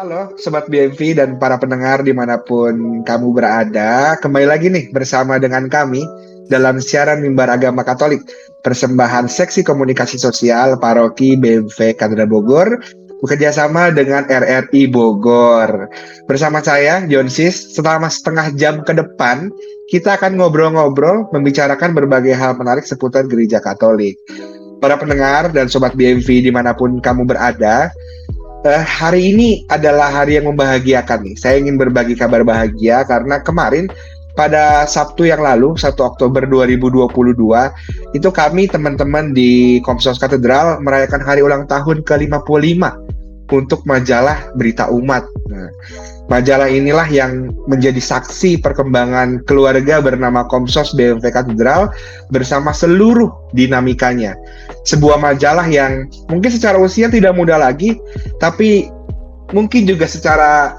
Halo Sobat BMV dan para pendengar dimanapun kamu berada. Kembali lagi nih bersama dengan kami dalam siaran Mimbar Agama Katolik. Persembahan Seksi Komunikasi Sosial Paroki BMV Katedral Bogor bekerjasama dengan RRI Bogor. Bersama saya, Jonsis, selama setengah jam ke depan kita akan ngobrol-ngobrol membicarakan berbagai hal menarik seputar Gereja Katolik. Para pendengar dan Sobat BMV dimanapun kamu berada, hari ini adalah hari yang membahagiakan nih. Saya ingin berbagi kabar bahagia karena kemarin pada Sabtu yang lalu, 1 Oktober 2022, itu kami teman-teman di Komsos Katedral merayakan hari ulang tahun ke-55 untuk majalah Berita Umat. Nah, majalah inilah yang menjadi saksi perkembangan keluarga bernama Komsos BMV Katedral bersama seluruh dinamikanya. Sebuah majalah yang mungkin secara usia tidak muda lagi, tapi mungkin juga secara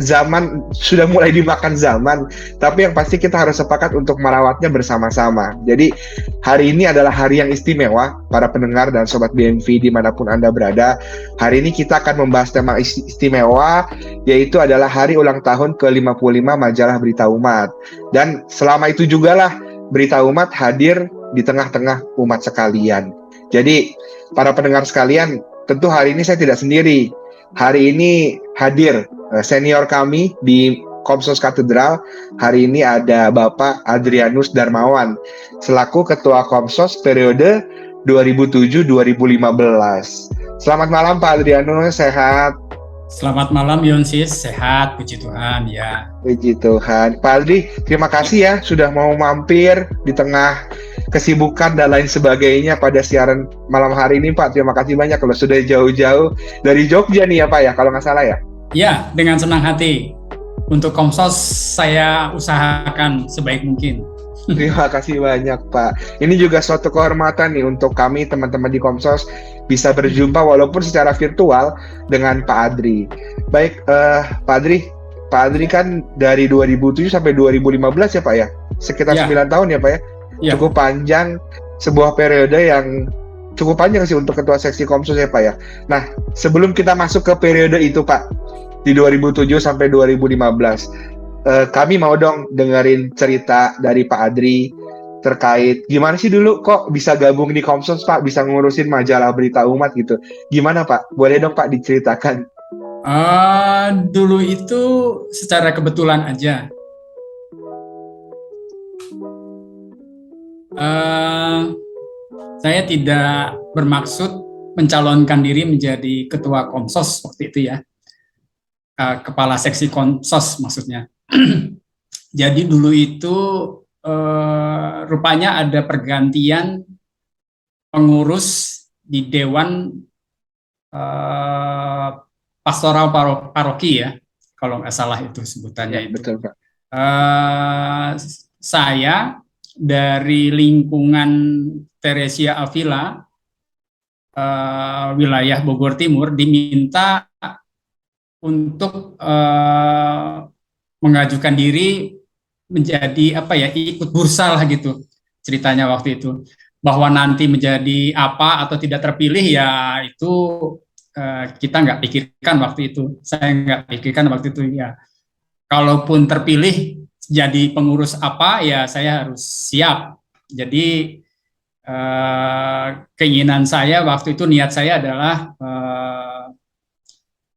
zaman sudah mulai dimakan zaman, tapi yang pasti kita harus sepakat untuk merawatnya bersama-sama. Jadi hari ini adalah hari yang istimewa para pendengar dan Sobat BMV dimanapun Anda berada. Hari ini kita akan membahas tema istimewa, yaitu adalah hari ulang tahun ke-55 majalah Berita Umat. Dan selama itu jugalah Berita Umat hadir di tengah-tengah umat sekalian. Jadi para pendengar sekalian, tentu hari ini saya tidak sendiri. Hari ini hadir senior kami di Komsos Katedral. Hari ini ada Bapak Adrianus Darmawan selaku Ketua Komsos periode 2007-2015. Selamat malam Pak Adrianus, sehat? Selamat malam Yonsis, sehat, puji Tuhan ya. Puji Tuhan. Pak Adri, terima kasih ya sudah mau mampir di tengah kesibukan dan lain sebagainya pada siaran malam hari ini Pak. Terima kasih banyak kalau sudah jauh-jauh dari Jogja nih ya Pak ya, kalau nggak salah ya. Ya, dengan senang hati. Untuk Komsos saya usahakan sebaik mungkin. Terima kasih banyak Pak. Ini juga suatu kehormatan nih untuk kami teman-teman di Komsos bisa berjumpa walaupun secara virtual dengan Pak Adri. Baik, Pak Adri kan dari 2007 sampai 2015 ya Pak ya? Sekitar 9 tahun ya Pak ya? Cukup panjang, sebuah periode yang cukup panjang sih untuk Ketua Seksi Komsos ya Pak ya. Nah, sebelum kita masuk ke periode itu Pak, di 2007 sampai 2015, kami mau dong dengerin cerita dari Pak Adri terkait gimana sih dulu kok bisa gabung di Komsos Pak, bisa ngurusin majalah Berita Umat gitu. Gimana Pak? Boleh dong Pak diceritakan? Dulu itu secara kebetulan aja. Saya tidak bermaksud mencalonkan diri menjadi ketua Komsos waktu itu ya, kepala seksi Komsos maksudnya. Jadi dulu itu rupanya ada pergantian pengurus di Dewan Pastoral Paroki ya, kalau nggak salah itu sebutannya ya, itu. Betul Pak. Saya dari lingkungan Teresia Avila, wilayah Bogor Timur, diminta untuk mengajukan diri menjadi ikut bursa lah gitu ceritanya waktu itu. Bahwa nanti menjadi apa atau tidak terpilih ya itu kita nggak pikirkan waktu itu. Saya nggak pikirkan waktu itu ya. Kalaupun terpilih jadi pengurus apa ya saya harus siap. Jadi keinginan saya waktu itu, niat saya adalah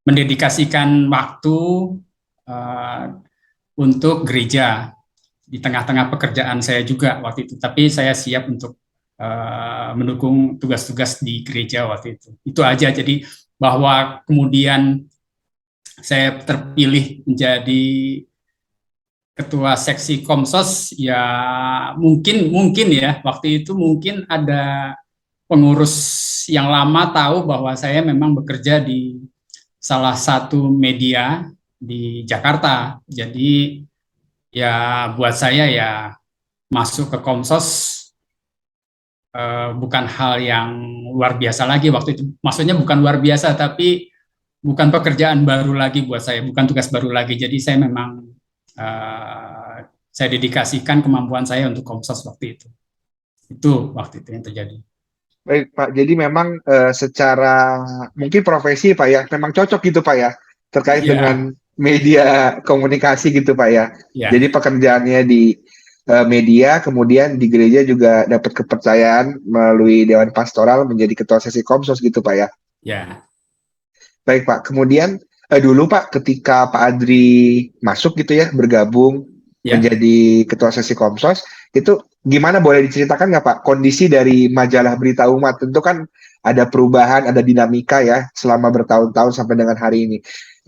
mendedikasikan waktu untuk gereja di tengah-tengah pekerjaan saya juga waktu itu. Tapi saya siap untuk mendukung tugas-tugas di gereja waktu itu. Itu aja. Jadi bahwa kemudian saya terpilih menjadi ketua seksi Komsos ya mungkin ya waktu itu mungkin ada pengurus yang lama tahu bahwa saya memang bekerja di salah satu media di Jakarta. Jadi ya buat saya ya masuk ke Komsos bukan hal yang luar biasa lagi waktu itu. Maksudnya bukan luar biasa tapi bukan pekerjaan baru lagi buat saya, bukan tugas baru lagi. Jadi saya memang saya dedikasikan kemampuan saya untuk Komsos waktu itu. Itu waktu itu yang terjadi. Baik Pak, jadi memang secara mungkin profesi Pak ya, memang cocok gitu Pak ya. terkait Ya, dengan media komunikasi gitu Pak ya. ya, Jadi pekerjaannya di media, kemudian di gereja juga dapat kepercayaan melalui Dewan Pastoral menjadi ketua sesi Komsos gitu Pak ya. ya, Baik Pak, kemudian dulu Pak ketika Pak Adri masuk gitu ya, bergabung ya. menjadi ketua sesi Komsos, itu gimana boleh diceritakan nggak Pak kondisi dari majalah Berita Umat? Tentu kan ada perubahan, ada dinamika ya selama bertahun-tahun sampai dengan hari ini.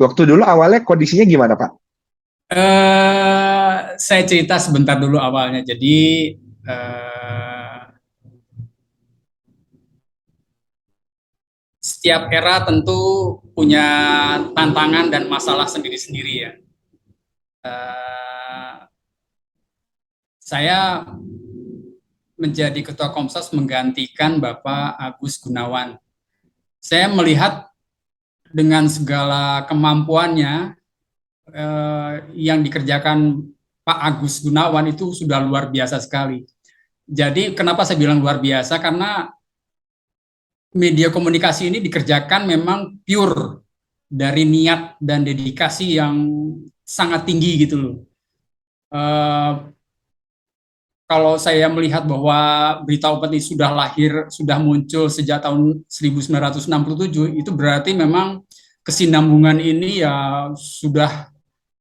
Waktu dulu awalnya kondisinya gimana Pak? Saya cerita sebentar dulu awalnya. Jadi eh, setiap era tentu punya tantangan dan masalah sendiri-sendiri ya. Eh, saya menjadi ketua Komsos menggantikan Bapak Agus Gunawan. Saya melihat dengan segala kemampuannya yang dikerjakan Pak Agus Gunawan itu sudah luar biasa sekali. Jadi kenapa saya bilang luar biasa? Karena media komunikasi ini dikerjakan memang pure dari niat dan dedikasi yang sangat tinggi gitu loh. Eh, Kalau saya melihat bahwa Berita Umat ini sudah lahir, sudah muncul sejak tahun 1967, itu berarti memang kesinambungan ini ya sudah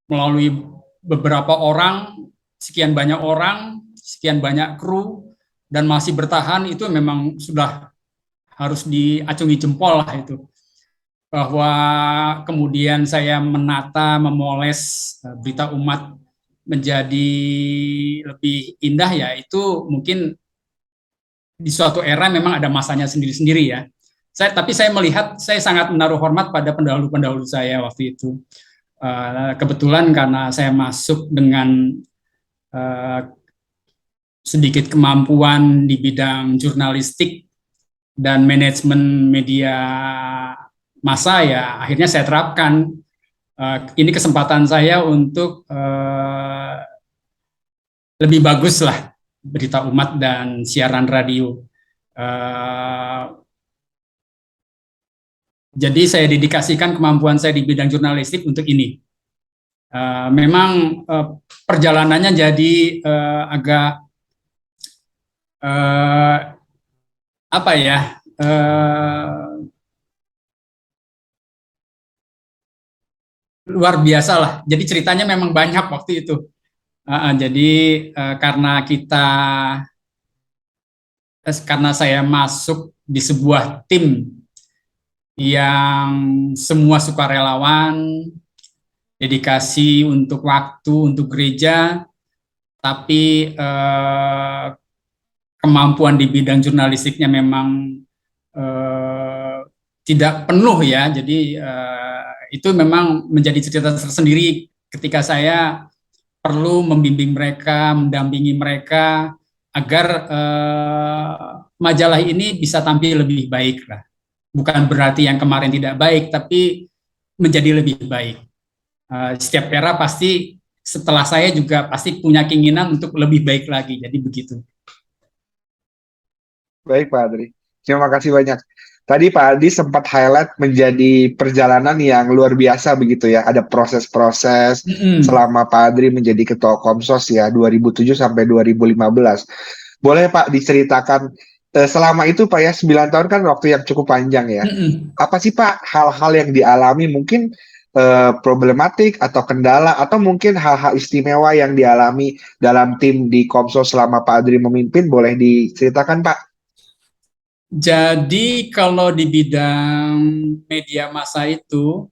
melalui beberapa orang, sekian banyak kru, dan masih bertahan, itu memang sudah harus diacungi jempol lah itu. Bahwa kemudian saya menata, memoles Berita Umat menjadi lebih indah ya, itu mungkin di suatu era memang ada masanya sendiri-sendiri ya. Tapi saya melihat, saya sangat menaruh hormat pada pendahulu-pendahulu saya waktu itu. Kebetulan karena saya masuk dengan uh, sedikit kemampuan di bidang jurnalistik dan manajemen media massa ya, akhirnya saya terapkan. Ini kesempatan saya untuk lebih bagus lah Berita Umat dan siaran radio. Uh, jadi saya dedikasikan kemampuan saya di bidang jurnalistik untuk ini. Memang perjalanannya jadi agak uh, apa ya? Luar biasa lah. Jadi ceritanya memang banyak waktu itu. Jadi karena saya masuk di sebuah tim yang semua sukarelawan, dedikasi untuk waktu, untuk gereja, tapi kemampuan di bidang jurnalistiknya memang eh, tidak penuh ya. Jadi itu memang menjadi cerita tersendiri ketika saya perlu membimbing mereka, mendampingi mereka agar majalah ini bisa tampil lebih baik lah. Bukan berarti yang kemarin tidak baik, tapi menjadi lebih baik. Setiap era pasti setelah saya juga pasti punya keinginan untuk lebih baik lagi. Jadi begitu. Baik Pak Adri, terima kasih banyak. Tadi Pak Adri sempat highlight menjadi perjalanan yang luar biasa begitu ya. Ada proses-proses Mm-mm. selama Pak Adri menjadi ketua Komsos ya 2007 sampai 2015. Boleh Pak diceritakan selama itu Pak ya 9 tahun kan waktu yang cukup panjang ya. Mm-mm. Apa sih Pak hal-hal yang dialami mungkin problematik atau kendala atau mungkin hal-hal istimewa yang dialami dalam tim di Komsos selama Pak Adri memimpin boleh diceritakan Pak? Jadi kalau di bidang media massa itu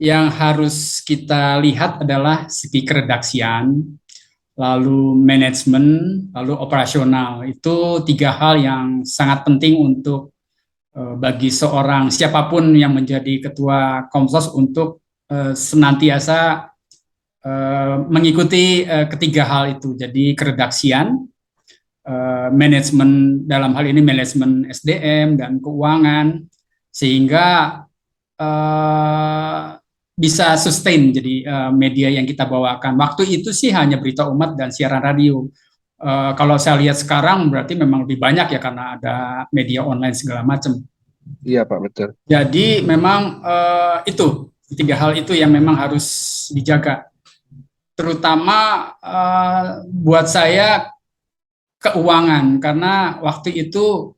yang harus kita lihat adalah segi keredaksian, lalu manajemen, lalu operasional. Itu tiga hal yang sangat penting untuk bagi seorang siapapun yang menjadi ketua Komsos untuk senantiasa mengikuti ketiga hal itu. Jadi keredaksian, manajemen dalam hal ini manajemen SDM dan keuangan sehingga uh, bisa sustain jadi media yang kita bawakan. Waktu itu sih hanya Berita Umat dan siaran radio. Kalau saya lihat sekarang berarti memang lebih banyak ya karena ada media online segala macam. Iya Pak, betul. Jadi memang itu. Tiga hal itu yang memang harus dijaga. Terutama buat saya keuangan, karena waktu itu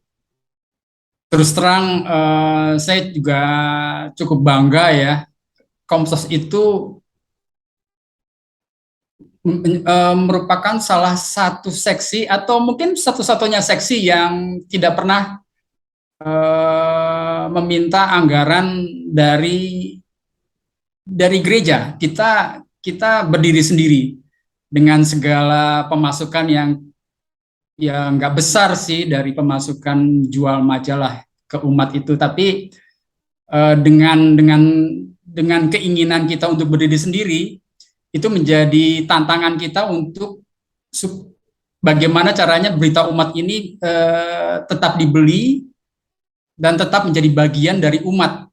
terus terang saya juga cukup bangga ya, Komsos itu merupakan salah satu seksi atau mungkin satu-satunya seksi yang tidak pernah meminta anggaran dari gereja. Kita berdiri sendiri dengan segala pemasukan yang nggak besar sih dari pemasukan jual majalah ke umat itu, tapi dengan keinginan kita untuk berdiri sendiri, itu menjadi tantangan kita untuk bagaimana caranya berita umat ini tetap dibeli dan tetap menjadi bagian dari umat.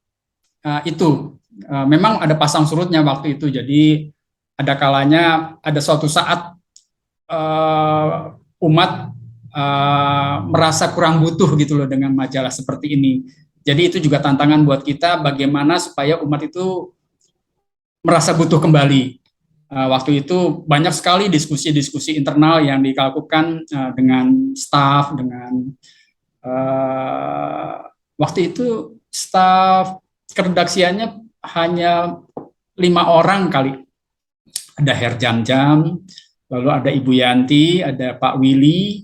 Itu memang ada pasang surutnya waktu itu. Jadi ada kalanya, ada suatu saat umat merasa kurang butuh gitu loh dengan majalah seperti ini. Jadi itu juga tantangan buat kita, bagaimana supaya umat itu merasa butuh kembali. Waktu itu banyak sekali diskusi-diskusi internal yang dilakukan dengan staf, dengan waktu itu staf keredaksiannya hanya 5 orang kali. Ada Her Jam-Jam, lalu ada Ibu Yanti, ada Pak Willy,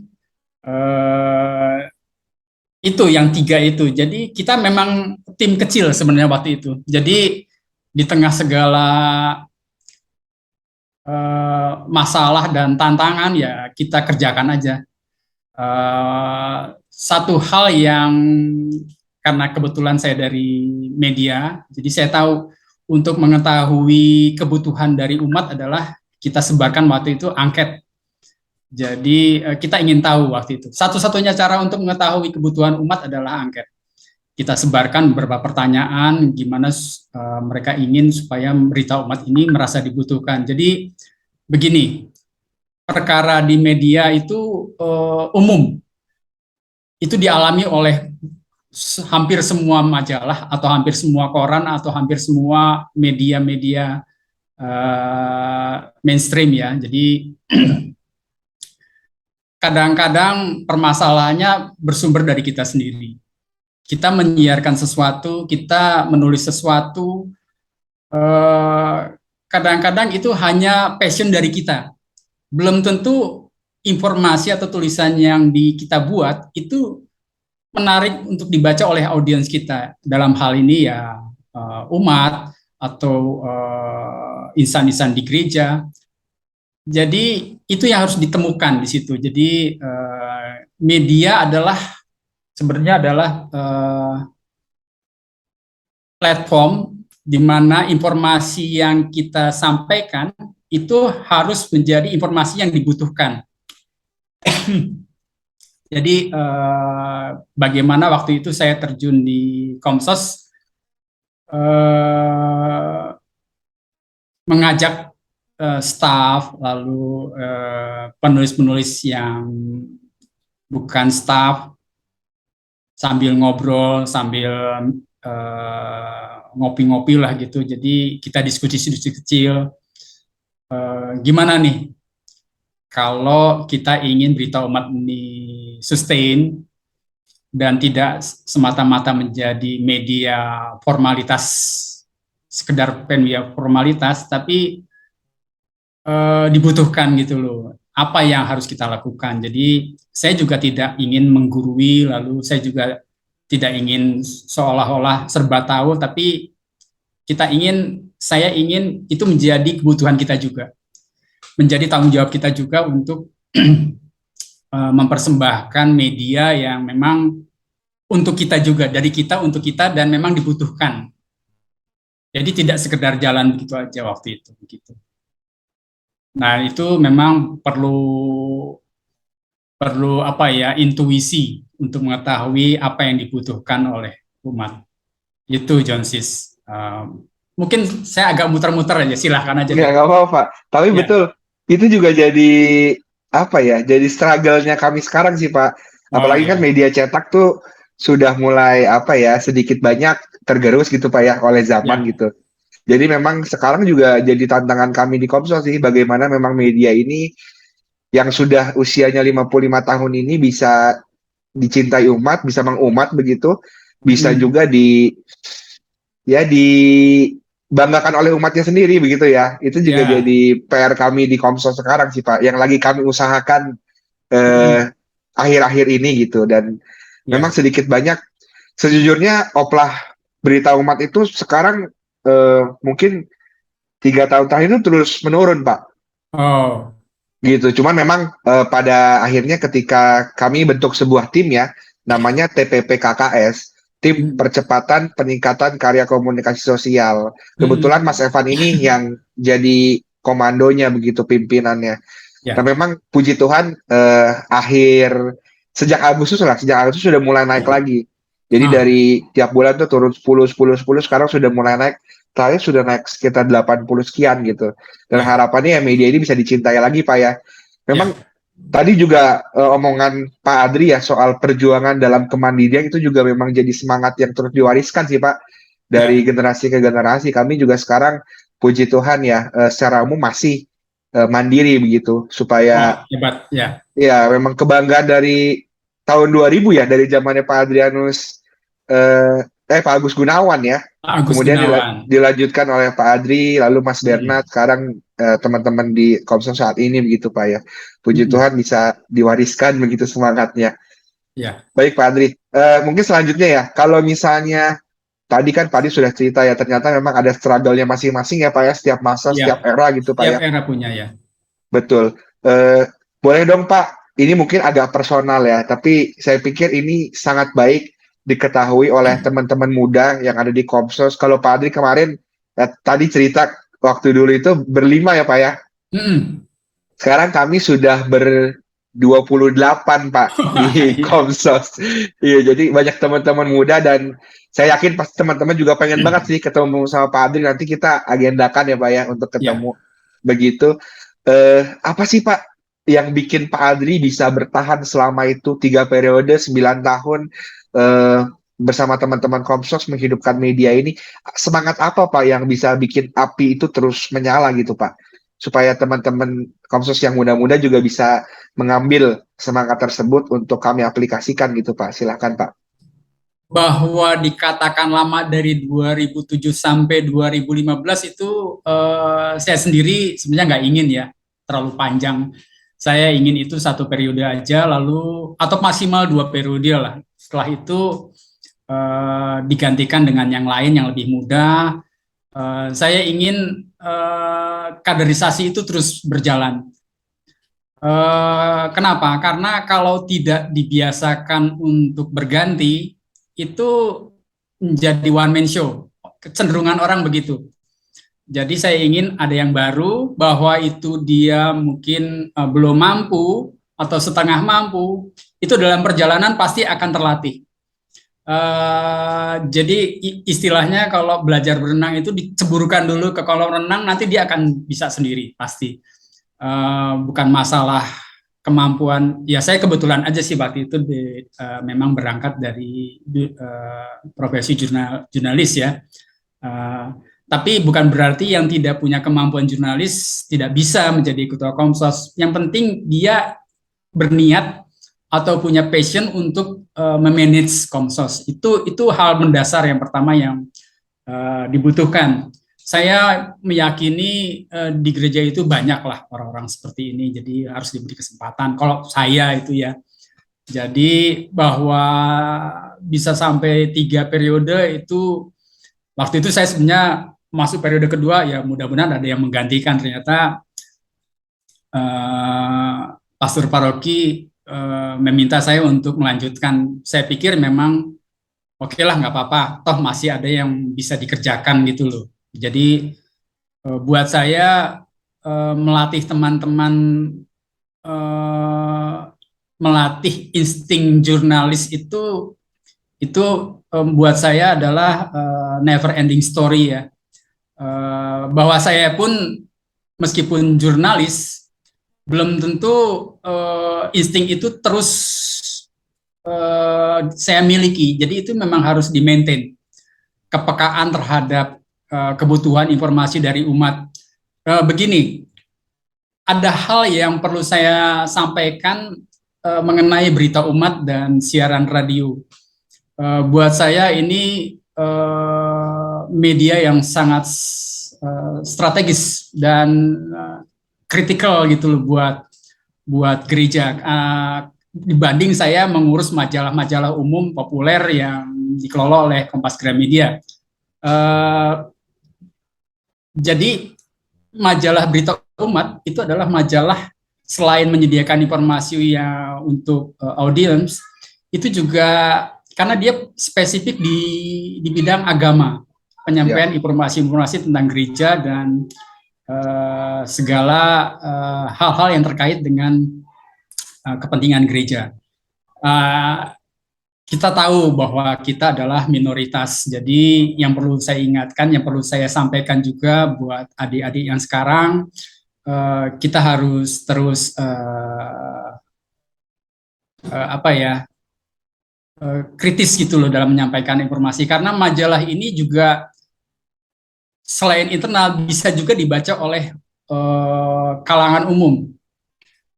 itu yang 3 itu. Jadi kita memang tim kecil sebenarnya waktu itu. Jadi di tengah segala masalah dan tantangan, ya kita kerjakan aja. Satu hal yang, karena kebetulan saya dari media, jadi saya tahu untuk mengetahui kebutuhan dari umat adalah kita sebarkan waktu itu angket. Jadi kita ingin tahu waktu itu. Satu-satunya cara untuk mengetahui kebutuhan umat adalah angket. Kita sebarkan beberapa pertanyaan, gimana mereka ingin supaya berita umat ini merasa dibutuhkan. Jadi begini, perkara di media itu umum. Itu dialami oleh hampir semua majalah atau hampir semua koran atau hampir semua media-media mainstream ya. Jadi kadang-kadang permasalahannya bersumber dari kita sendiri. Kita menyiarkan sesuatu, kita menulis sesuatu, kadang-kadang itu hanya passion dari kita. Belum tentu informasi atau tulisan yang kita buat itu menarik untuk dibaca oleh audiens kita. Dalam hal ini ya umat atau insan-insan di gereja. Jadi itu yang harus ditemukan di situ. Jadi media sebenarnya adalah platform di mana informasi yang kita sampaikan itu harus menjadi informasi yang dibutuhkan. Jadi bagaimana waktu itu saya terjun di Komsos, mengajak staff, lalu penulis-penulis yang bukan staff, sambil ngobrol, sambil ngopi-ngopi lah gitu. Jadi kita diskusi-diskusi kecil, gimana nih kalau kita ingin berita umat ini sustain dan tidak semata-mata menjadi media formalitas, sekedar media formalitas, tapi dibutuhkan gitu loh. Apa yang harus kita lakukan? Jadi saya juga tidak ingin menggurui, lalu saya juga tidak ingin seolah-olah serba tahu, tapi saya ingin itu menjadi kebutuhan kita juga, menjadi tanggung jawab kita juga untuk mempersembahkan media yang memang untuk kita juga, dari kita untuk kita, dan memang dibutuhkan. Jadi tidak sekedar jalan begitu aja waktu itu. Begitu. Nah itu memang perlu intuisi untuk mengetahui apa yang dibutuhkan oleh umat. Itu Jonsis. Mungkin saya agak muter-muter aja, silahkan aja. Nggak apa-apa, Pak. Tapi ya. Betul, itu juga jadi jadi struggle-nya kami sekarang sih, Pak. Apalagi kan media cetak tuh sudah mulai sedikit banyak tergerus gitu, Pak ya, oleh zaman gitu. Jadi memang sekarang juga jadi tantangan kami di Komsos sih, bagaimana memang media ini yang sudah usianya 55 tahun ini bisa dicintai umat, bisa mengumat begitu, bisa Mm-mm. juga dibanggakan oleh umatnya sendiri begitu ya. Itu juga Ya, jadi PR kami di Komsos sekarang sih Pak, yang lagi kami usahakan mm-mm. akhir-akhir ini gitu. Dan memang Ya, sedikit banyak, sejujurnya oplah berita umat itu sekarang mungkin 3 tahun terakhir itu terus menurun Pak. oh, Gitu. Cuman memang pada akhirnya ketika kami bentuk sebuah tim ya, namanya TPPKKS, Tim mm, Percepatan Peningkatan Karya Komunikasi Sosial. Kebetulan mm-mm. Mas Evan ini yang jadi komandonya begitu, pimpinannya. Dan Ya, memang puji Tuhan sejak Agustus sudah mulai naik lagi. Jadi ah, dari tiap bulan tuh turun 10 10 10, sekarang sudah mulai naik. Terakhir sudah naik sekitar 80 sekian gitu. Dan ya, harapannya ya media ini bisa dicintai lagi Pak ya. Memang ya, tadi juga omongan Pak Adri ya soal perjuangan dalam kemandirian itu juga memang jadi semangat yang terus diwariskan sih Pak dari ya. generasi ke generasi. Kami juga sekarang puji Tuhan ya secara umum masih mandiri begitu supaya Wah, hebat, ya. ya memang kebanggaan dari tahun 2000 ya, dari zamannya Pak Adrianus Pak Agus Gunawan ya. Pak Agus Kemudian Gunawan. dilanjutkan oleh Pak Adri, lalu Mas Bernard, Mm-mm. sekarang teman-teman di Komsel saat ini begitu Pak ya. Puji Mm-mm. Tuhan bisa diwariskan begitu semangatnya. Ya, Baik Pak Adri, mungkin selanjutnya ya, kalau misalnya tadi kan Pak Adri sudah cerita ya, ternyata memang ada struggle-nya masing-masing ya Pak ya, setiap masa, ya. setiap era gitu Pak Setiap ya. era punya ya. Betul. Boleh dong Pak, ini mungkin agak personal ya, tapi saya pikir ini sangat baik diketahui oleh teman-teman muda yang ada di Komsos. Kalau Pak Adri kemarin tadi cerita waktu dulu itu berlima ya Pak ya. Mm-mm. Sekarang kami sudah 28 Pak di Iya. Komsos. Iya, jadi banyak teman-teman muda dan saya yakin pasti teman-teman juga pengen banget sih ketemu sama Pak Adri. Nanti kita agendakan ya Pak ya untuk Ya. ketemu begitu. Apa sih Pak yang bikin Pak Adri bisa bertahan selama itu 3 periode 9 tahun eh, bersama teman-teman Komsos menghidupkan media ini? Semangat apa Pak yang bisa bikin api itu terus menyala gitu Pak? Supaya teman-teman Komsos yang muda-muda juga bisa mengambil semangat tersebut untuk kami aplikasikan gitu Pak. Silakan Pak. Bahwa dikatakan lama dari 2007 sampai 2015 itu saya sendiri sebenarnya nggak ingin ya terlalu panjang. Saya ingin itu 1 periode aja lalu atau maksimal 2 periode lah. Setelah itu digantikan dengan yang lain yang lebih muda. Saya ingin kaderisasi itu terus berjalan. Kenapa? Karena kalau tidak dibiasakan untuk berganti, itu menjadi one man show. Kecenderungan orang begitu. Jadi saya ingin ada yang baru, bahwa itu dia mungkin belum mampu atau setengah mampu, itu dalam perjalanan pasti akan terlatih. Jadi istilahnya kalau belajar berenang itu diceburkan dulu ke kolam renang, nanti dia akan bisa sendiri pasti. Bukan masalah kemampuan. Ya saya kebetulan aja sih waktu itu memang berangkat dari profesi jurnalis ya. Uh, tapi bukan berarti yang tidak punya kemampuan jurnalis tidak bisa menjadi ketua Komsos. Yang penting dia berniat atau punya passion untuk memanage Komsos. Itu hal mendasar yang pertama yang dibutuhkan. Saya meyakini di gereja itu banyaklah orang-orang seperti ini, jadi harus diberi kesempatan. Kalau saya itu ya, jadi bahwa bisa sampai 3 periode itu, waktu itu saya sebenarnya masuk periode kedua ya, mudah-mudahan ada yang menggantikan. Ternyata pastor paroki meminta saya untuk melanjutkan. Saya pikir memang oke lah, nggak apa-apa, toh masih ada yang bisa dikerjakan gitu loh. Jadi buat saya melatih teman-teman, eh, melatih insting jurnalis itu buat saya adalah never ending story ya. Bahwa saya pun meskipun jurnalis belum tentu insting itu terus saya miliki. Jadi itu memang harus di maintain kepekaan terhadap kebutuhan informasi dari umat. Begini, ada hal yang perlu saya sampaikan mengenai berita umat dan siaran radio. Buat saya ini media yang sangat strategis dan kritikal gitu loh buat gereja. Dibanding saya mengurus majalah-majalah umum populer yang dikelola oleh Kompas Gramedia. Jadi majalah berita umat itu adalah majalah selain menyediakan informasi yang untuk audiens, itu juga karena dia spesifik di bidang agama, penyampaian informasi-informasi tentang gereja dan segala hal-hal yang terkait dengan kepentingan gereja. Kita tahu bahwa kita adalah minoritas, jadi yang perlu saya ingatkan, yang perlu saya sampaikan juga buat adik-adik yang sekarang, kita harus terus kritis gitu loh dalam menyampaikan informasi, karena majalah ini juga selain internal bisa juga dibaca oleh kalangan umum.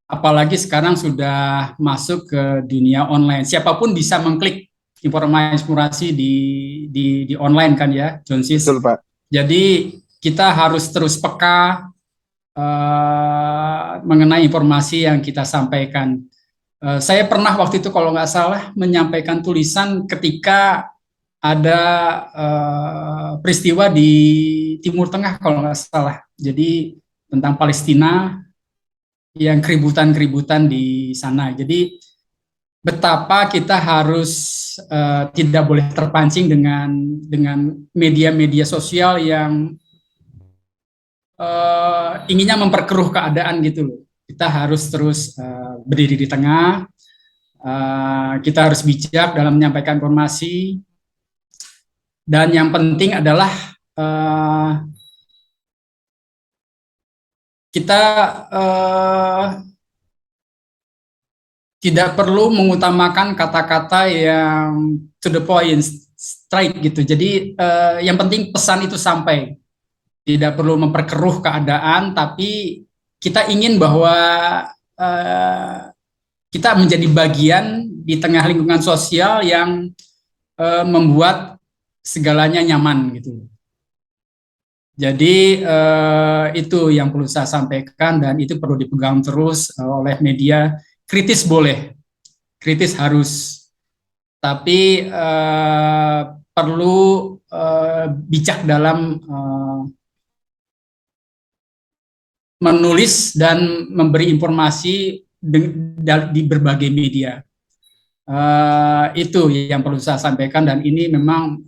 Apalagi sekarang sudah masuk ke dunia online. Siapapun bisa mengklik informasi di online kan ya, John Sis. Betul, Pak. Jadi kita harus terus peka mengenai informasi yang kita sampaikan. Saya pernah waktu itu kalau nggak salah menyampaikan tulisan ketika ada peristiwa di Timur Tengah kalau nggak salah. Jadi tentang Palestina, yang keributan-keributan di sana. Jadi betapa kita harus tidak boleh terpancing dengan media-media sosial yang inginnya memperkeruh keadaan gitu loh. Kita harus terus berdiri di tengah. Kita harus bijak dalam menyampaikan informasi. Dan yang penting adalah kita tidak perlu mengutamakan kata-kata yang to the point, straight gitu. Jadi yang penting pesan itu sampai. Tidak perlu memperkeruh keadaan, tapi kita ingin bahwa kita menjadi bagian di tengah lingkungan sosial yang membuat segalanya nyaman gitu. Jadi itu yang perlu saya sampaikan dan itu perlu dipegang terus oleh media. Kritis boleh, kritis harus, tapi perlu bijak dalam menulis dan memberi informasi di berbagai media. Itu yang perlu saya sampaikan dan ini memang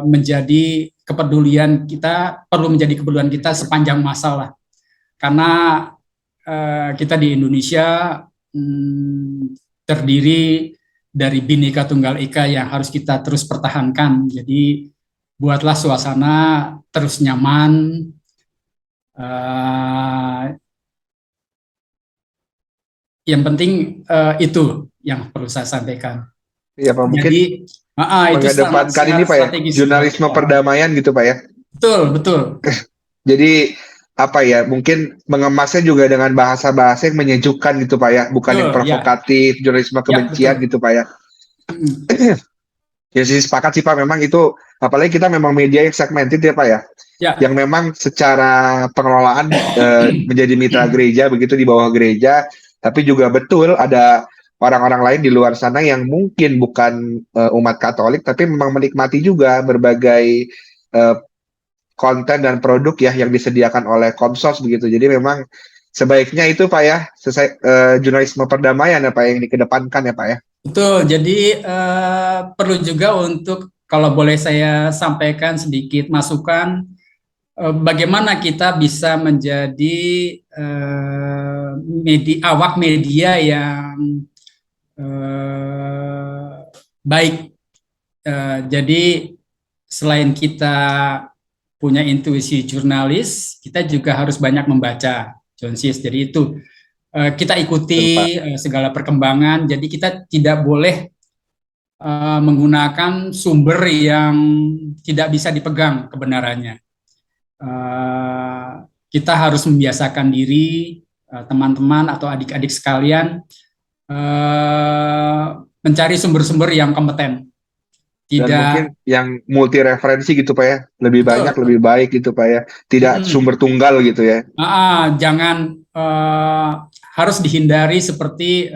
menjadi kepedulian kita, perlu menjadi kepedulian kita sepanjang masa lah. Karena kita di Indonesia terdiri dari Bhinneka Tunggal Ika yang harus kita terus pertahankan. Jadi buatlah suasana terus nyaman. Yang penting itu yang perlu saya sampaikan. Iya Pak, mungkin jadi mengedepankan ini Pak ya, jurnalisme perdamaian gitu Pak ya. Betul. Jadi apa ya, mungkin mengemasnya juga dengan bahasa-bahasa yang menyejukkan gitu Pak ya, bukan yang provokatif, jurnalisme kebencian gitu Pak ya. Ya sih sepakat sih Pak, memang itu, apalagi kita memang media yang segmented ya Pak ya. Yang memang secara pengelolaan menjadi mitra gereja begitu di bawah gereja, tapi juga betul ada orang-orang lain di luar sana yang mungkin bukan umat Katolik tapi memang menikmati juga berbagai konten dan produk ya yang disediakan oleh Komsos begitu. Jadi memang sebaiknya itu Pak ya, jurnalisme perdamaian ya Pak yang dikedepankan ya Pak ya. Betul. Jadi perlu juga untuk, kalau boleh saya sampaikan sedikit masukan, bagaimana kita bisa menjadi awak media yang baik. Jadi selain kita punya intuisi jurnalis, kita juga harus banyak membaca, John Sis. Jadi itu kita ikuti segala perkembangan. Jadi kita tidak boleh menggunakan sumber yang tidak bisa dipegang kebenarannya. Kita harus membiasakan diri, teman-teman atau adik-adik sekalian, mencari sumber-sumber yang kompeten. Dan mungkin Tidak, yang multi referensi gitu Pak ya, lebih betul, banyak betul. lebih baik gitu Pak ya, tidak sumber tunggal gitu ya. Jangan harus dihindari seperti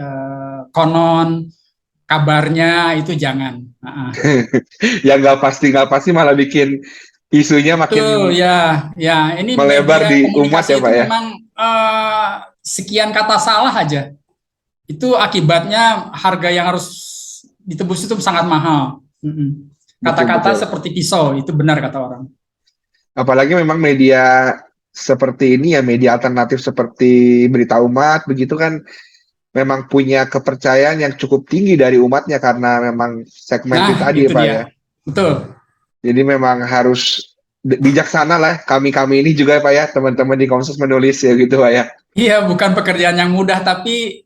konon kabarnya itu jangan. Yang nggak pasti malah bikin isunya Betul makin ya, ya ini melebar media di umat ya komunikasi itu Pak ya. memang sekian kata salah aja. Itu akibatnya harga yang harus ditebus itu sangat mahal. Betul Kata-kata betul. seperti pisau, itu benar kata orang. Apalagi memang media seperti ini ya, media alternatif seperti Berita Umat begitu kan memang punya kepercayaan yang cukup tinggi dari umatnya karena memang segmented Nah, tadi itu Pak ya. dia. Betul. Jadi memang harus bijaksana lah kami-kami ini juga Pak ya, teman-teman di Komsos menulis ya gitu Pak ya. Iya, bukan pekerjaan yang mudah, tapi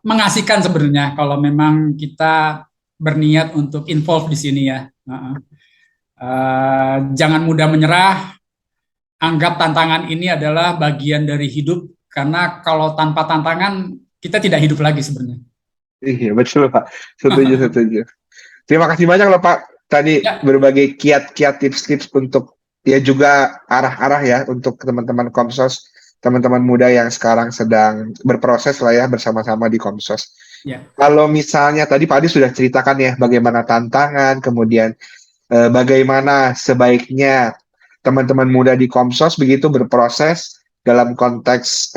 mengasihkan sebenarnya kalau memang kita berniat untuk involve di sini ya. Jangan mudah menyerah, anggap tantangan ini adalah bagian dari hidup, karena kalau tanpa tantangan, kita tidak hidup lagi sebenarnya. Iya betul Pak, setuju setuju. Terima kasih banyak loh Pak tadi Ya, berbagi kiat-kiat tips-tips untuk ya juga arah-arah ya untuk teman-teman Komsos, teman-teman muda yang sekarang sedang berproses lah ya bersama-sama di Komsos. ya. Kalau misalnya tadi Pak Adi sudah ceritakan ya bagaimana tantangan, kemudian bagaimana sebaiknya teman-teman muda di Komsos begitu berproses dalam konteks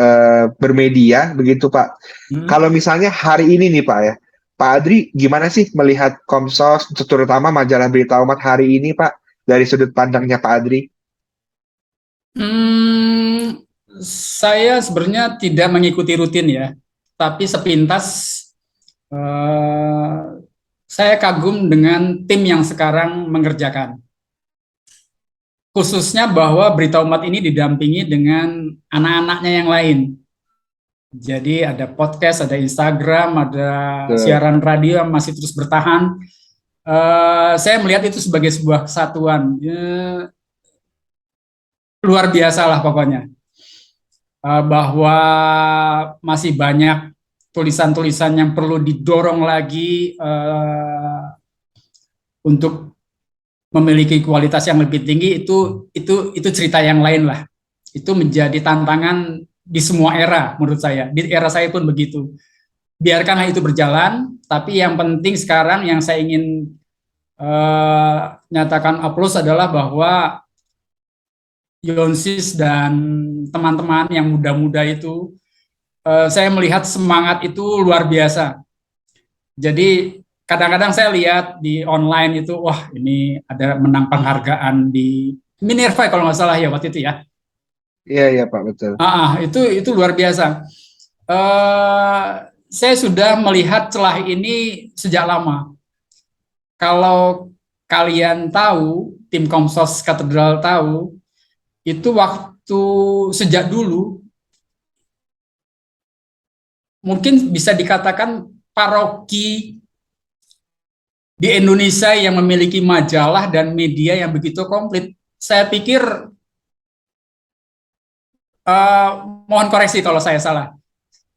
bermedia begitu Pak. Hmm. Kalau misalnya hari ini nih Pak ya, Pak Adri gimana sih melihat Komsos terutama majalah Berita Umat hari ini Pak dari sudut pandangnya Pak Adri? Hmm, saya sebenarnya tidak mengikuti rutin ya, tapi sepintas eh, saya kagum dengan tim yang sekarang mengerjakan. Khususnya bahwa Berita Umat ini didampingi dengan anak-anaknya yang lain. Jadi ada podcast, ada Instagram, ada Ke siaran radio yang masih terus bertahan. Saya melihat itu sebagai sebuah kesatuan. Luar biasa lah pokoknya. Bahwa masih banyak tulisan-tulisan yang perlu didorong lagi untuk memiliki kualitas yang lebih tinggi, itu cerita yang lain lah. Itu menjadi tantangan di semua era menurut saya. Di era saya pun begitu. Biarkanlah itu berjalan, tapi yang penting sekarang yang saya ingin nyatakan aplaus adalah bahwa Yonsis dan teman-teman yang muda-muda itu, saya melihat semangat itu luar biasa. Jadi kadang-kadang saya lihat di online itu, wah ini ada menang penghargaan di Minerva kalau nggak salah ya waktu itu ya. iya iya Pak betul. Itu luar biasa. Eh, saya sudah melihat celah ini sejak lama. Kalau kalian tahu, tim Komsos Katedral tahu, itu waktu sejak dulu mungkin bisa dikatakan paroki di Indonesia yang memiliki majalah dan media yang begitu komplit. Saya pikir, eh, mohon koreksi kalau saya salah.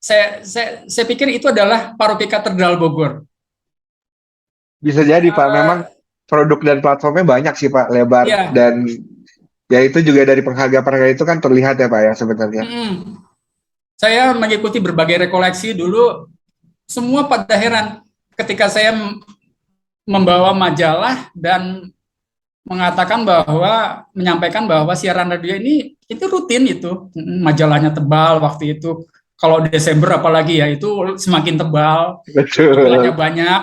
Saya pikir itu adalah paroki Katedral Bogor. Bisa jadi Pak, memang Eh, produk dan platformnya banyak sih Pak, lebar ya, dan ya itu juga dari penghargaan-penghargaan itu kan terlihat ya Pak ya sebenarnya. saya mengikuti berbagai rekoleksi dulu, semua pada heran ketika saya membawa majalah dan mengatakan bahwa menyampaikan bahwa siaran radio ini itu rutin itu. Majalahnya tebal waktu itu, kalau Desember apalagi ya itu semakin tebal, iklannya Betul. banyak.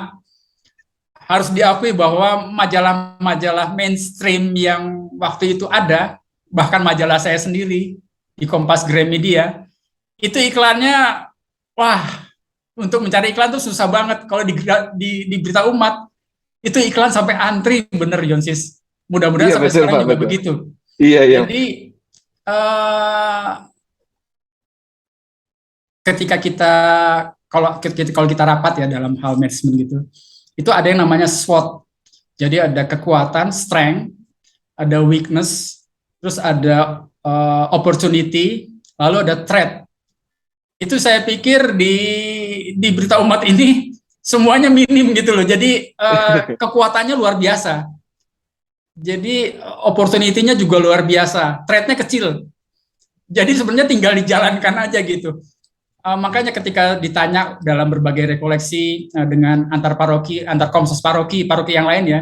Harus diakui bahwa majalah-majalah mainstream yang waktu itu ada, bahkan majalah saya sendiri di Kompas Gramedia, itu iklannya, wah, untuk mencari iklan tuh susah banget. Kalau di Berita Umat itu iklan sampai antri, bener Yonsis. Mudah-mudahan Iya sampai betul sekarang Pak, juga betul. begitu. Iya iya. Jadi eh, ketika kita kalau kita rapat ya dalam hal manajemen gitu, itu ada yang namanya SWOT. Jadi ada kekuatan, strength, ada weakness, terus ada opportunity, lalu ada threat. Itu saya pikir di berita umat ini semuanya minim gitu loh. Jadi kekuatannya luar biasa. Jadi opportunity-nya juga luar biasa. Threat-nya kecil. Jadi sebenarnya tinggal dijalankan aja gitu. Makanya ketika ditanya dalam berbagai rekoleksi dengan antar paroki, antar komsos paroki yang lain ya,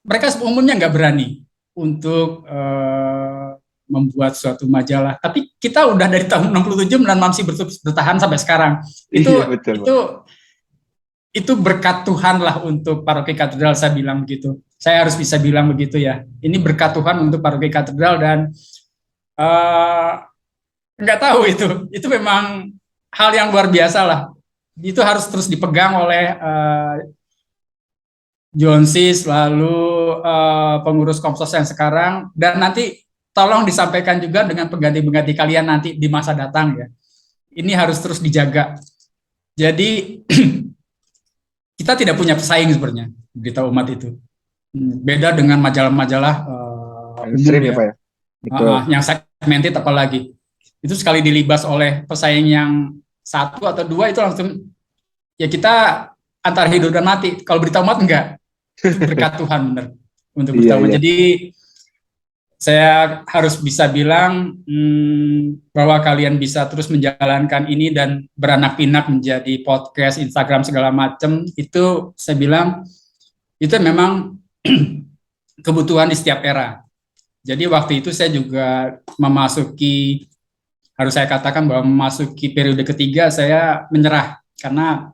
mereka umumnya nggak berani untuk membuat suatu majalah. Tapi kita udah dari tahun 67 dan masih bertahan sampai sekarang. Itu Iya, betul, itu berkat Tuhan lah untuk paroki katedral, saya bilang begitu. Saya harus bisa bilang begitu ya. Ini berkat Tuhan untuk paroki katedral dan nggak tahu itu memang hal yang luar biasa lah. Itu harus terus dipegang oleh Jonsis, lalu pengurus Komsos yang sekarang, dan nanti tolong disampaikan juga dengan pengganti-pengganti kalian nanti di masa datang ya. Ini harus terus dijaga. Jadi kita tidak punya pesaing sebenarnya berita umat itu. Beda dengan majalah-majalah mainstream ya Pak ya. Yang segmented apalagi. Itu sekali dilibas oleh pesaing yang satu atau dua itu langsung ya kita antara hidup dan mati. Kalau berita umat enggak. Itu berkat Tuhan benar untuk berita umat. Jadi saya harus bisa bilang bahwa kalian bisa terus menjalankan ini dan beranak pinak menjadi podcast, Instagram segala macam. Itu saya bilang itu memang kebutuhan di setiap era. Jadi waktu itu saya juga harus saya katakan bahwa memasuki periode ketiga saya menyerah karena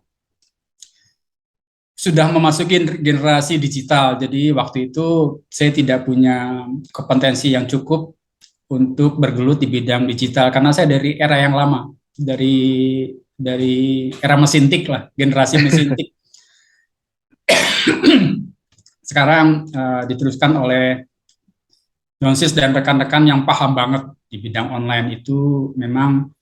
sudah memasuki generasi digital. Jadi waktu itu saya tidak punya kompetensi yang cukup untuk bergelut di bidang digital karena saya dari era yang lama, dari era mesin tik lah, generasi mesin tik. Sekarang diteruskan oleh Jonsis dan rekan-rekan yang paham banget di bidang online. Itu memang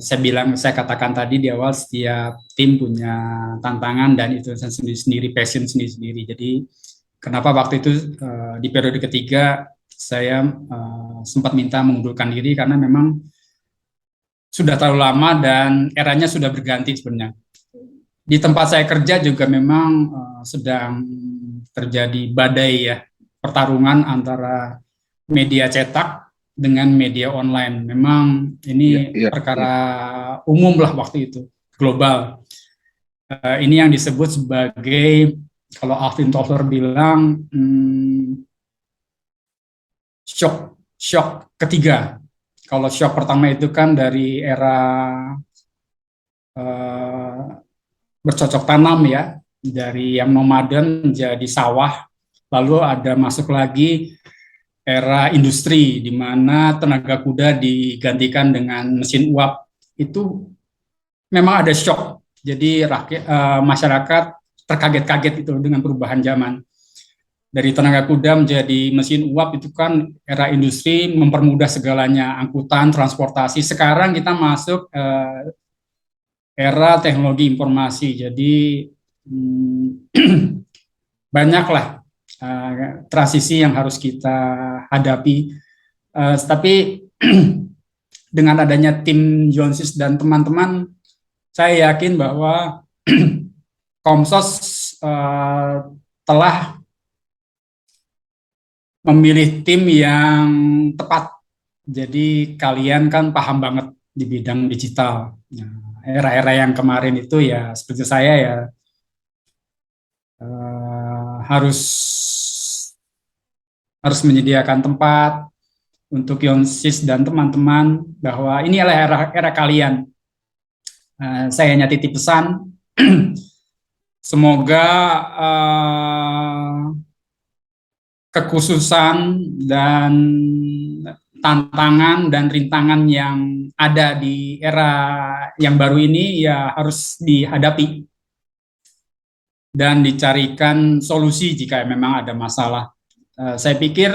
saya katakan tadi di awal, setiap tim punya tantangan dan itu sendiri-sendiri, passion sendiri-sendiri. Jadi kenapa waktu itu di periode ketiga saya sempat minta mengundurkan diri karena memang sudah terlalu lama dan eranya sudah berganti sebenarnya. Di tempat saya kerja juga memang sedang terjadi badai ya, pertarungan antara media cetak dengan media online. Memang ini perkara umum lah waktu itu, global. Ini yang disebut sebagai, kalau Alvin Toffler bilang, shock ketiga. Kalau shock pertama itu kan dari era bercocok tanam ya, dari yang nomaden menjadi sawah, lalu ada masuk lagi era industri di mana tenaga kuda digantikan dengan mesin uap. Itu memang ada shock. Jadi masyarakat terkaget-kaget itu dengan perubahan zaman. Dari tenaga kuda menjadi mesin uap itu kan era industri mempermudah segalanya, angkutan, transportasi. Sekarang kita masuk era teknologi informasi. Jadi banyaklah transisi yang harus kita hadapi. Tapi dengan adanya tim Jonsis dan teman-teman, saya yakin bahwa Komsos telah memilih tim yang tepat. Jadi kalian kan paham banget di bidang digital. Era-era yang kemarin itu ya seperti saya ya harus menyediakan tempat untuk Jonsis dan teman-teman bahwa ini adalah era kalian. Saya hanya titip pesan, semoga kekhususan dan tantangan dan rintangan yang ada di era yang baru ini ya harus dihadapi dan dicarikan solusi jika memang ada masalah. Saya pikir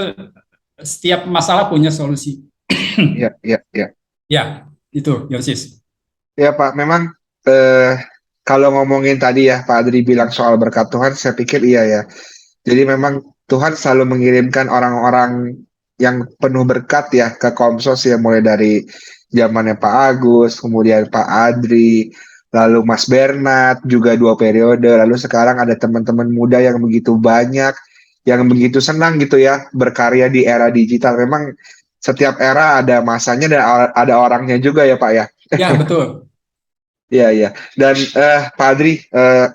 setiap masalah punya solusi. Ya, itu Jonsis. Ya Pak, memang kalau ngomongin tadi ya Pak Adri bilang soal berkat Tuhan, saya pikir iya ya. Jadi memang Tuhan selalu mengirimkan orang-orang yang penuh berkat ya ke Komsos ya, mulai dari zamannya Pak Agus, kemudian Pak Adri, lalu Mas Bernard juga 2 periode, lalu sekarang ada teman-teman muda yang begitu banyak, yang begitu senang gitu ya berkarya di era digital. Memang setiap era ada masanya dan ada orangnya juga ya Pak ya. Ya, betul. Iya, iya. Dan Pak Adri,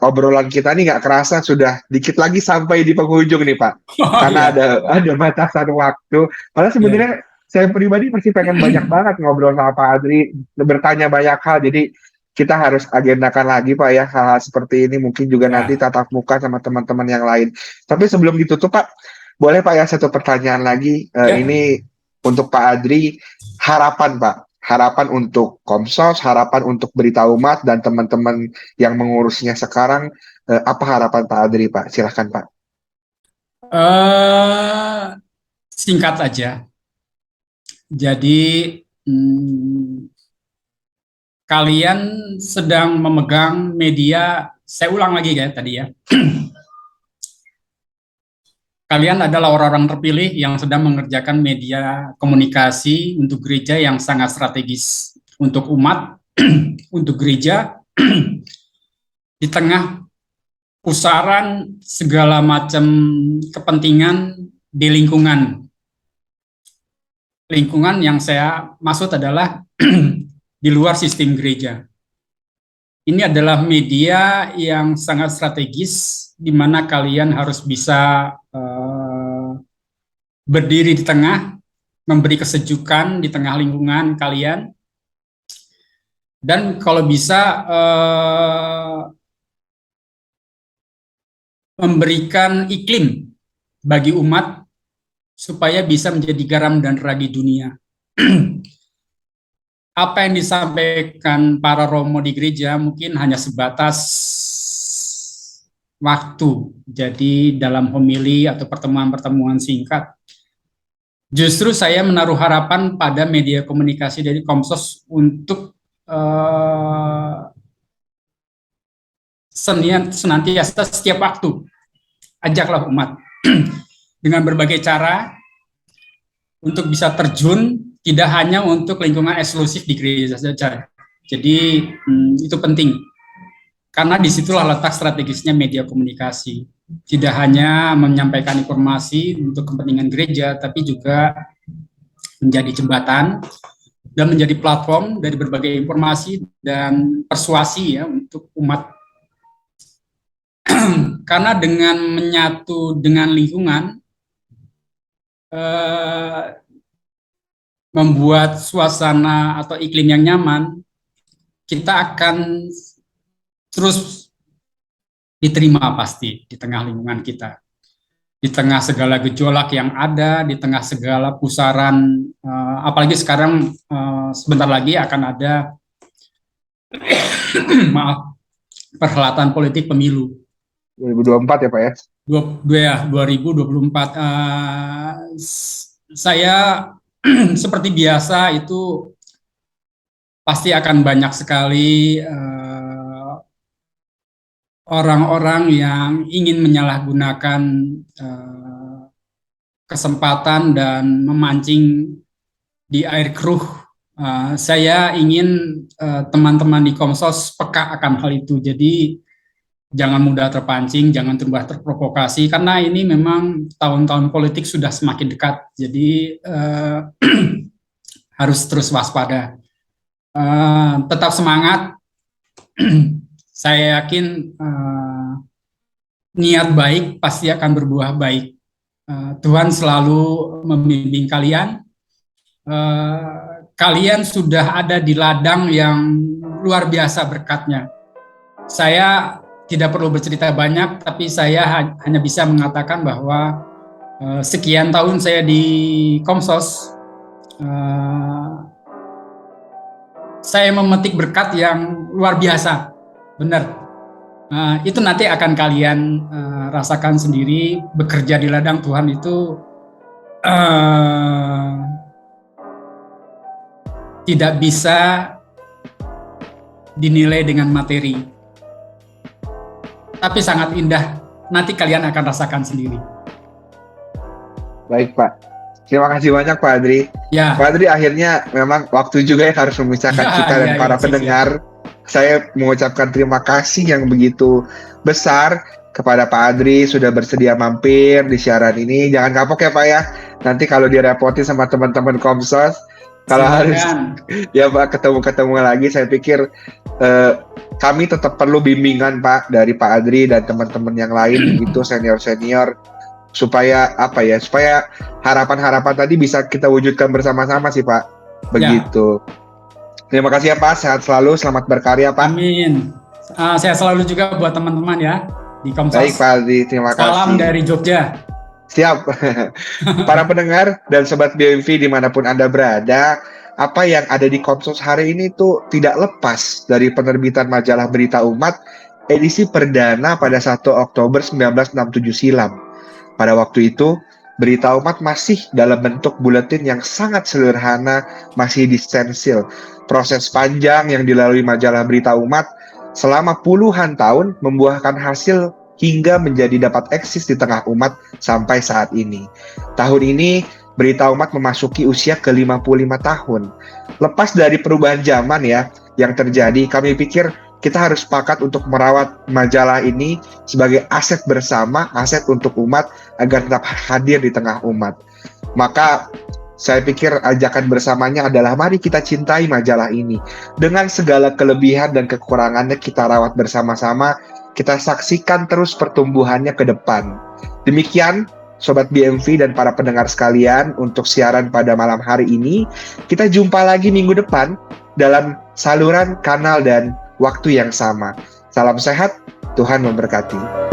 obrolan kita nih nggak kerasa sudah dikit lagi sampai di penghujung nih Pak. Oh Karena iya, ada batasan waktu. Padahal ya. sebenarnya saya pribadi masih pengen banyak banget ngobrol sama Pak Adri, bertanya banyak hal. Jadi kita harus agendakan lagi Pak ya hal-hal seperti ini. Mungkin juga nanti Ya. tatap muka sama teman-teman yang lain. Tapi sebelum ditutup Pak, boleh Pak ya satu pertanyaan lagi. Ya. Ini untuk Pak Adri, harapan Pak, harapan untuk Komsos, harapan untuk Berita Umat dan teman-teman yang mengurusnya sekarang, apa harapan Pak Adri, Pak? Silahkan, Pak. eh Singkat aja. Jadi, hmm, kalian sedang memegang media, saya ulang lagi ya tadi ya. Kalian adalah orang-orang terpilih yang sedang mengerjakan media komunikasi untuk gereja yang sangat strategis untuk umat, untuk gereja, di tengah pusaran segala macam kepentingan di lingkungan. Lingkungan yang saya maksud adalah di luar sistem gereja. Ini adalah media yang sangat strategis, di mana kalian harus bisa berdiri di tengah, memberi kesejukan di tengah lingkungan kalian, dan kalau bisa memberikan iklim bagi umat supaya bisa menjadi garam dan ragi dunia. Apa yang disampaikan para romo di gereja mungkin hanya sebatas waktu. Jadi dalam homili atau pertemuan-pertemuan singkat. Justru saya menaruh harapan pada media komunikasi dari Komsos untuk senantiasa setiap waktu ajaklah umat dengan berbagai cara untuk bisa terjun, tidak hanya untuk lingkungan eksklusif di gereja saja. Jadi itu penting karena disitulah letak strategisnya media komunikasi. Tidak hanya menyampaikan informasi untuk kepentingan gereja, tapi juga menjadi jembatan dan menjadi platform dari berbagai informasi dan persuasi ya untuk umat. Karena dengan menyatu dengan lingkungan, membuat suasana atau iklim yang nyaman, kita akan terus diterima pasti di tengah lingkungan kita. Di tengah segala gejolak yang ada, di tengah segala pusaran, apalagi sekarang sebentar lagi akan ada maaf, perhelatan politik pemilu 2024 ya, Pak ya? 2024. Saya seperti biasa itu pasti akan banyak sekali orang-orang yang ingin menyalahgunakan kesempatan dan memancing di air keruh. Saya ingin teman-teman di Komsos peka akan hal itu. Jadi jangan mudah terpancing, jangan mudah terprovokasi, karena ini memang tahun-tahun politik sudah semakin dekat. Jadi harus terus waspada. Tetap semangat. Saya yakin niat baik pasti akan berbuah baik. Tuhan selalu membimbing kalian. Kalian sudah ada di ladang yang luar biasa berkatnya. Saya tidak perlu bercerita banyak, tapi saya hanya bisa mengatakan bahwa sekian tahun saya di Komsos, saya memetik berkat yang luar biasa, benar. Itu nanti akan kalian rasakan sendiri. Bekerja di ladang Tuhan itu tidak bisa dinilai dengan materi. Tapi sangat indah, nanti kalian akan rasakan sendiri. Baik Pak, terima kasih banyak Pak Adri. Ya. Pak Adri, akhirnya memang waktu juga yang harus memisahkan kita dan para pendengar. Saya mengucapkan terima kasih yang begitu besar kepada Pak Adri sudah bersedia mampir di siaran ini. Jangan kapok ya Pak ya, nanti kalau direpotin sama teman-teman Komsos, kalau harus ya Pak ketemu lagi, saya pikir kami tetap perlu bimbingan Pak dari Pak Adri dan teman-teman yang lain gitu, senior-senior, supaya apa ya, supaya harapan-harapan tadi bisa kita wujudkan bersama-sama sih Pak. Begitu. Ya. Terima kasih ya Pak, sehat selalu, selamat berkarya Pak. Amin. Sehat selalu juga buat teman-teman ya di Komsos. Baik Pak Adri, terima kasih. Salam dari Jogja. Siap. Para pendengar dan Sobat BMV dimanapun Anda berada, apa yang ada di Komsos hari ini tuh tidak lepas dari penerbitan majalah Berita Umat edisi perdana pada 1 Oktober 1967 silam. Pada waktu itu, Berita Umat masih dalam bentuk buletin yang sangat sederhana, masih distensil. Proses panjang yang dilalui majalah Berita Umat selama puluhan tahun membuahkan hasil hingga menjadi dapat eksis di tengah umat sampai saat ini. Tahun ini, Berita Umat memasuki usia ke-55 tahun. Lepas dari perubahan zaman ya yang terjadi, kami pikir kita harus sepakat untuk merawat majalah ini sebagai aset bersama, aset untuk umat agar tetap hadir di tengah umat. Maka saya pikir ajakan bersamanya adalah mari kita cintai majalah ini. Dengan segala kelebihan dan kekurangannya kita rawat bersama-sama, kita saksikan terus pertumbuhannya ke depan. Demikian Sobat BMV dan para pendengar sekalian untuk siaran pada malam hari ini. Kita jumpa lagi minggu depan dalam saluran, kanal, dan waktu yang sama. Salam sehat, Tuhan memberkati.